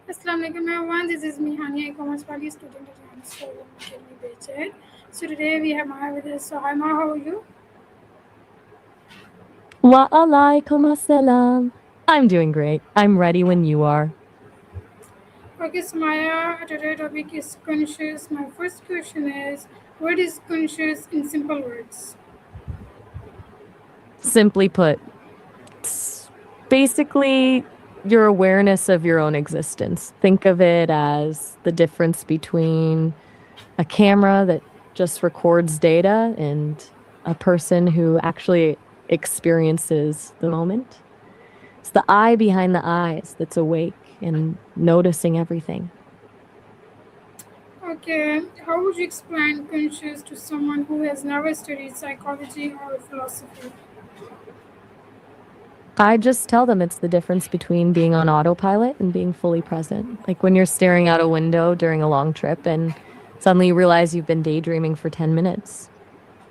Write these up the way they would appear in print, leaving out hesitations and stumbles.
Assalamualaikum everyone, this is Mihani, a commerce party student at Rehan School in Academy Bechet. So today we have Maha with us. So hi Maha, how are you? Wa alaikum assalam. I'm doing great. I'm ready when you are. Okay, so Maya, today's topic is conscious. My first question is, what is conscious in simple words? Simply put, it's basically your awareness of your own existence. Think of it as the difference between a camera that just records data and a person who actually experiences the moment. It's the eye behind the eyes that's awake and noticing everything. Okay, how would you explain conscious to someone who has never studied psychology or philosophy? I just tell them it's the difference between being on autopilot and being fully present. Like when you're staring out a window during a long trip and suddenly you realize you've been daydreaming for 10 minutes.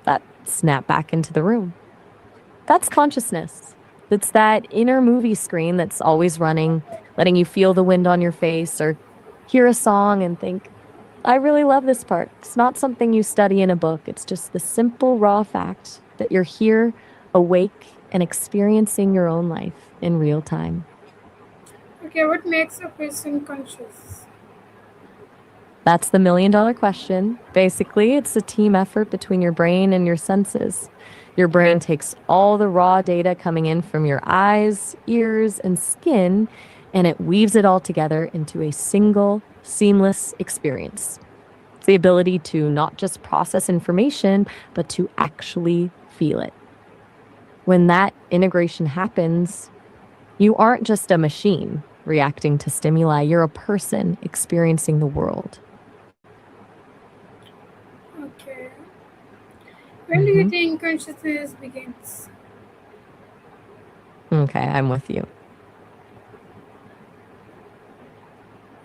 That snap back into the room. That's consciousness. It's that inner movie screen that's always running, letting you feel the wind on your face or hear a song and think, I really love this part. It's not something you study in a book. It's just the simple, raw fact that you're here, awake, and experiencing your own life in real time. Okay, what makes a person conscious? That's the $1 million question. Basically, it's a team effort between your brain and your senses. Your brain takes all the raw data coming in from your eyes, ears, and skin, and it weaves it all together into a single, seamless experience. It's the ability to not just process information, but to actually feel it. When that integration happens, you aren't just a machine reacting to stimuli, you're a person experiencing the world. Okay, when do you hmm think consciousness begins? Okay, I'm with you.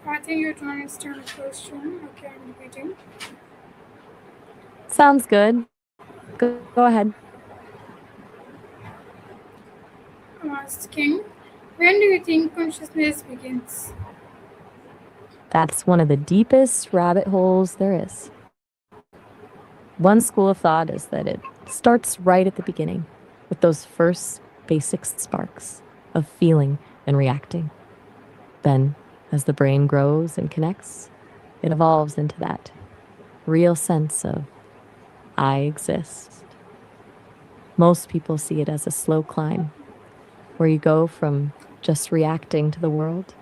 I think you don't understand the question. Okay, I'm repeating. Sounds good. Go ahead. I'm asking, when do you think consciousness begins? That's one of the deepest rabbit holes there is. One school of thought is that it starts right at the beginning with those first basic sparks of feeling and reacting. Then, as the brain grows and connects, it evolves into that real sense of I exist. Most people see it as a slow climb where you go from just reacting to the world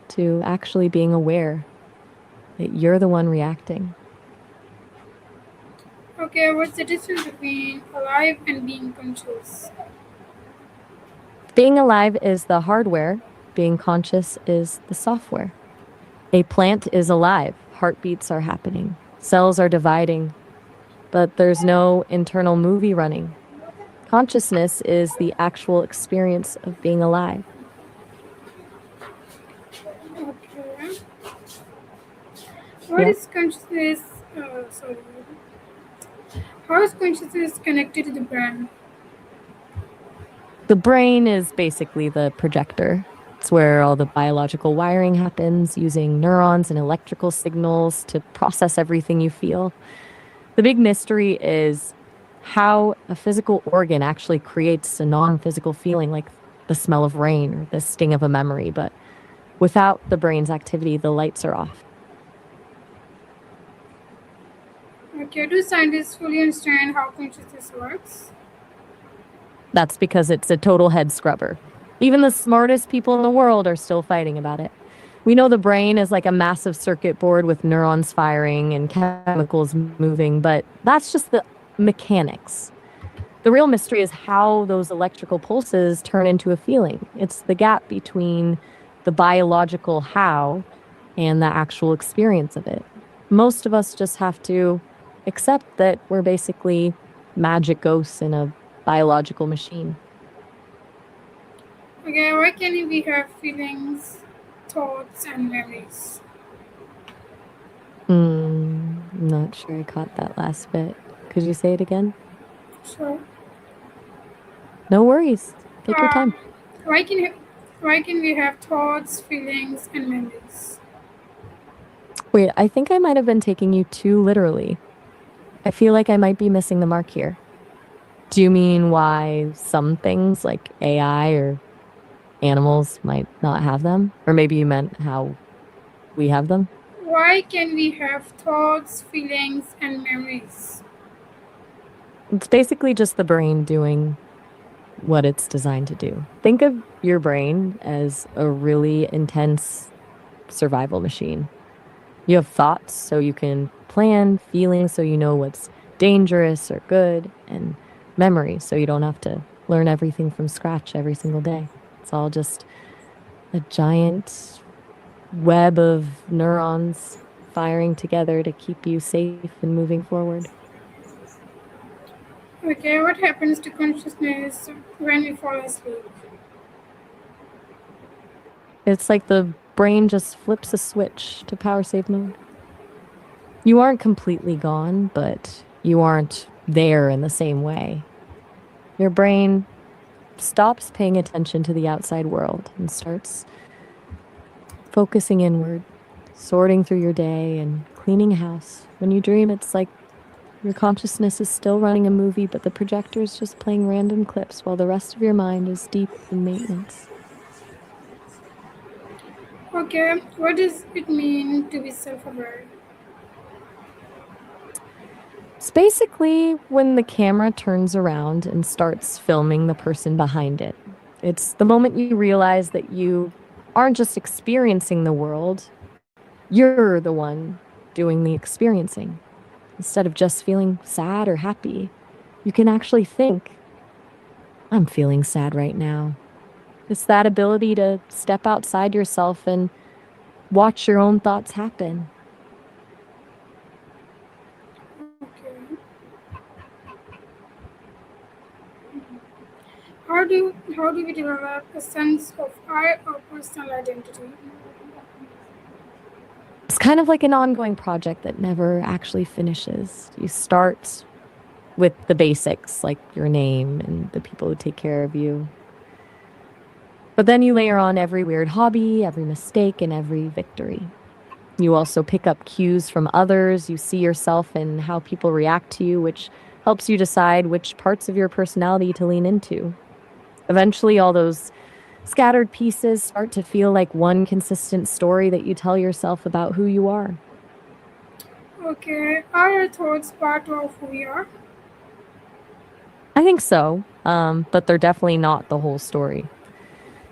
to actually being aware that you're the one reacting. Okay, what's the difference between alive and being conscious? Being alive is the hardware, being conscious is the software. A plant is alive, heartbeats are happening, cells are dividing, but there's no internal movie running. Consciousness is the actual experience of being alive. Okay, what Yep. is consciousness? Sorry, how is consciousness connected to the brain? The brain is basically the projector. It's where all the biological wiring happens using neurons and electrical signals to process everything you feel. The big mystery is how a physical organ actually creates a non physical feeling like the smell of rain or the sting of a memory. But without the brain's activity, the lights are off. Okay, do scientists fully understand how consciousness works? That's because it's a total head scrubber. Even the smartest people in the world are still fighting about it. We know the brain is like a massive circuit board with neurons firing and chemicals moving, but that's just the mechanics. The real mystery is how those electrical pulses turn into a feeling. It's the gap between the biological how and the actual experience of it. Most of us just have to accept that we're basically magic ghosts in a biological machine. Okay, why can we have feelings, thoughts, and memories? Not sure I caught that last bit. Could you say it again? So, No worries. Take your uh, time. why can Why can we have thoughts, feelings, and memories? Wait, I think I might have been taking you too literally. I feel like I might be missing the mark here. Do you mean why some things like AI or animals might not have them? Or maybe you meant how we have them? Why can we have thoughts, feelings, and memories? It's basically just the brain doing what it's designed to do. Think of your brain as a really intense survival machine. You have thoughts so you can plan, feelings so you know what's dangerous or good, and memory so you don't have to learn everything from scratch every single day. It's all just a giant web of neurons firing together to keep you safe and moving forward. Okay, what happens to consciousness when we fall asleep? It's like the brain just flips a switch to power save mode. You aren't completely gone, but you aren't there in the same way. Your brain stops paying attention to the outside world and starts focusing inward, sorting through your day and cleaning house. When you dream, it's like your consciousness is still running a movie, but the projector is just playing random clips while the rest of your mind is deep in maintenance. Okay, what does it mean to be self aware? It's basically when the camera turns around and starts filming the person behind it. It's the moment you realize that you aren't just experiencing the world, you're the one doing the experiencing. Instead of just feeling sad or happy, you can actually think, I'm feeling sad right now. It's that ability to step outside yourself and watch your own thoughts happen. Okay, how do we develop a sense of I or personal identity? It's kind of like an ongoing project that never actually finishes. You start with the basics, like your name and the people who take care of you. But then you layer on every weird hobby, every mistake, and every victory. You also pick up cues from others. You see yourself in how people react to you, which helps you decide which parts of your personality to lean into. Eventually, all those scattered pieces start to feel like one consistent story that you tell yourself about who you are. Okay, are our thoughts part of who we are? I think so, but they're definitely not the whole story.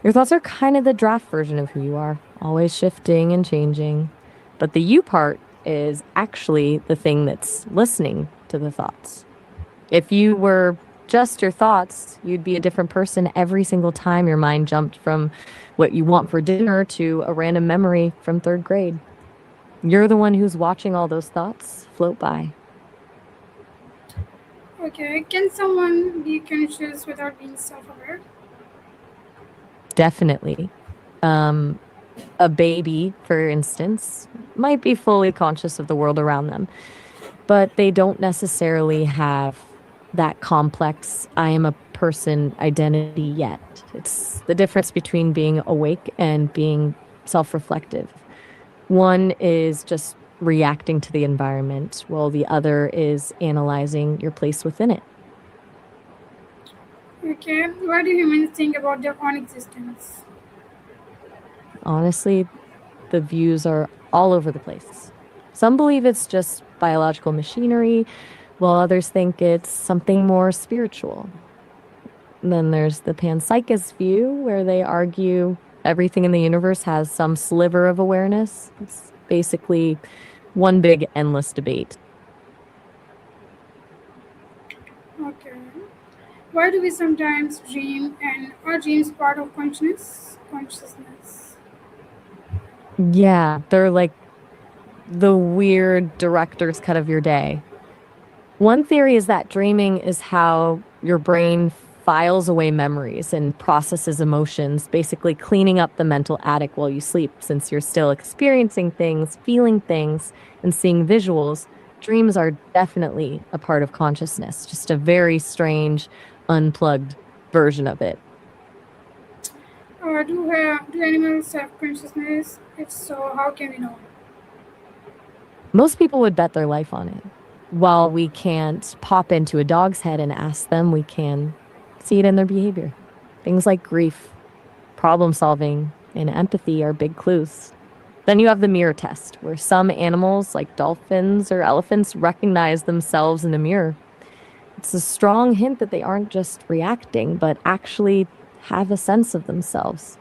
Your thoughts are kind of the draft version of who you are, always shifting and changing. But the you part is actually the thing that's listening to the thoughts. If you were just your thoughts, you'd be a different person every single time your mind jumped from what you want for dinner to a random memory from third grade. You're the one who's watching all those thoughts float by. Okay, can someone be conscious without being self aware? Definitely. Um, a baby, for instance, might be fully conscious of the world around them, but they don't necessarily have that complex I am a person identity yet. It's the difference between being awake and being self reflective. One is just reacting to the environment, while the other is analyzing your place within it. Okay, what do humans think about their own existence? Honestly, the views are all over the place. Some believe it's just biological machinery, while others think it's something more spiritual. And then there's the panpsychist view, where they argue everything in the universe has some sliver of awareness. It's basically one big endless debate. Okay, why do we sometimes dream and are dreams part of consciousness? Yeah, they're like the weird director's cut of your day. One theory is that dreaming is how your brain files away memories and processes emotions, basically cleaning up the mental attic while you sleep. Since you're still experiencing things, feeling things, and seeing visuals, dreams are definitely a part of consciousness, just a very strange, unplugged version of it. Do animals have consciousness? If so, how can we know? Most people would bet their life on it. While we can't pop into a dog's head and ask them, we can see it in their behavior. Things like grief, problem solving, and empathy are big clues. Then you have the mirror test, where some animals, like dolphins or elephants, recognize themselves in the mirror. It's a strong hint that they aren't just reacting, but actually have a sense of themselves.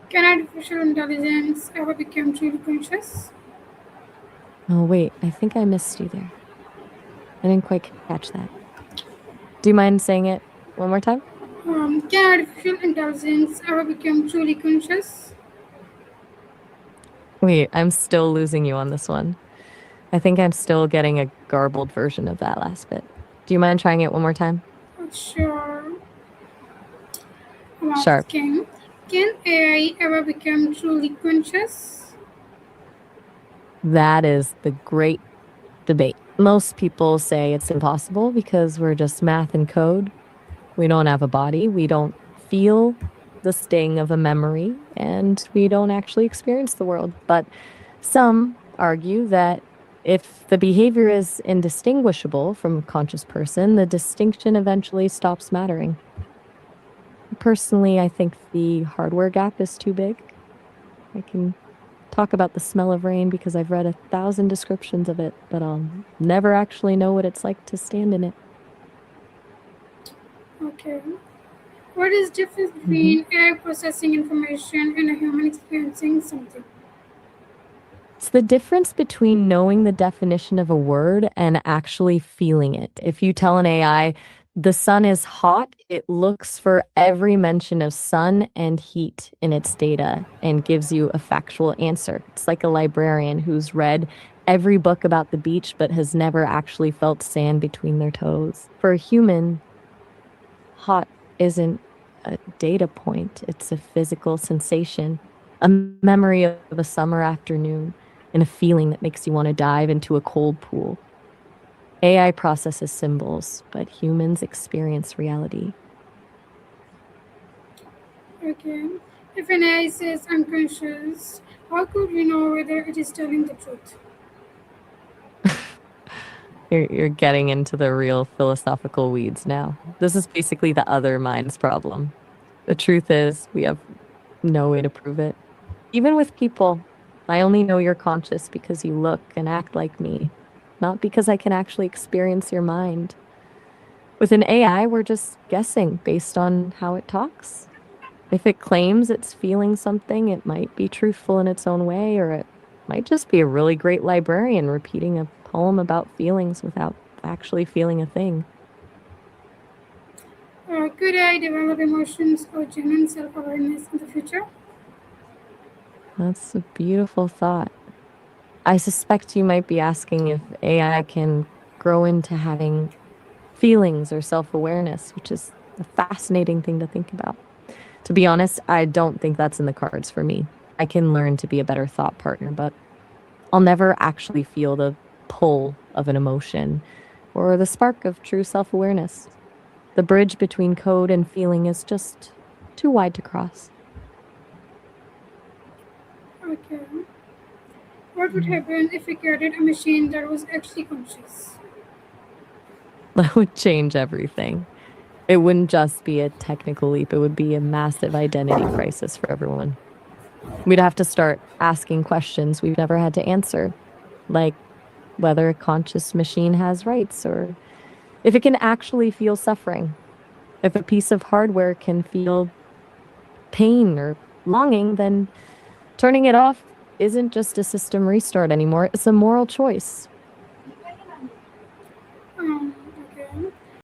Can artificial intelligence ever become truly conscious? Oh, wait, I think I missed you there. I didn't quite catch that. Do you mind saying it one more time? Can artificial intelligence ever become truly conscious? Wait, I'm still losing you on this one. I think I'm still getting a garbled version of that last bit. Do you mind trying it one more time? Sure, I'm Sharp. asking. Can AI ever become truly conscious? That is the great debate. Most people say it's impossible because we're just math and code. We don't have a body. We don't feel the sting of a memory, and we don't actually experience the world. But some argue that if the behavior is indistinguishable from a conscious person, the distinction eventually stops mattering. Personally, I think the hardware gap is too big. I can talk about the smell of rain because I've read 1,000 descriptions of it, but I'll never actually know what it's like to stand in it. Okay. What is the difference Mhm. between AI processing information and a human experiencing something? It's the difference between knowing the definition of a word and actually feeling it. If you tell an AI, the sun is hot, it looks for every mention of sun and heat in its data and gives you a factual answer. It's like a librarian who's read every book about the beach but has never actually felt sand between their toes. For a human, hot isn't a data point, it's a physical sensation, a memory of a summer afternoon, and a feeling that makes you want to dive into a cold pool. AI processes symbols, but humans experience reality. Okay. If an AI says unconscious, how could we know whether it is telling the truth? You're getting into the real philosophical weeds now. This is basically the other mind's problem. The truth is, we have no way to prove it. Even with people, I only know you're conscious because you look and act like me, not because I can actually experience your mind. With an AI, we're just guessing based on how it talks. If it claims it's feeling something, it might be truthful in its own way, or it might just be a really great librarian repeating a poem about feelings without actually feeling a thing. Could AI develop emotions or genuine self awareness in the future? That's a beautiful thought. I suspect you might be asking if AI can grow into having feelings or self awareness, which is a fascinating thing to think about. To be honest, I don't think that's in the cards for me. I can learn to be a better thought partner, but I'll never actually feel the pull of an emotion or the spark of true self awareness. The bridge between code and feeling is just too wide to cross. Okay. What would Mhm. happen if we created a machine that was actually conscious? That would change everything. It wouldn't just be a technical leap, it would be a massive identity crisis for everyone. We'd have to start asking questions we've never had to answer, like whether a conscious machine has rights or if it can actually feel suffering. If a piece of hardware can feel pain or longing, then turning it off isn't just a system restart anymore, it's a moral choice.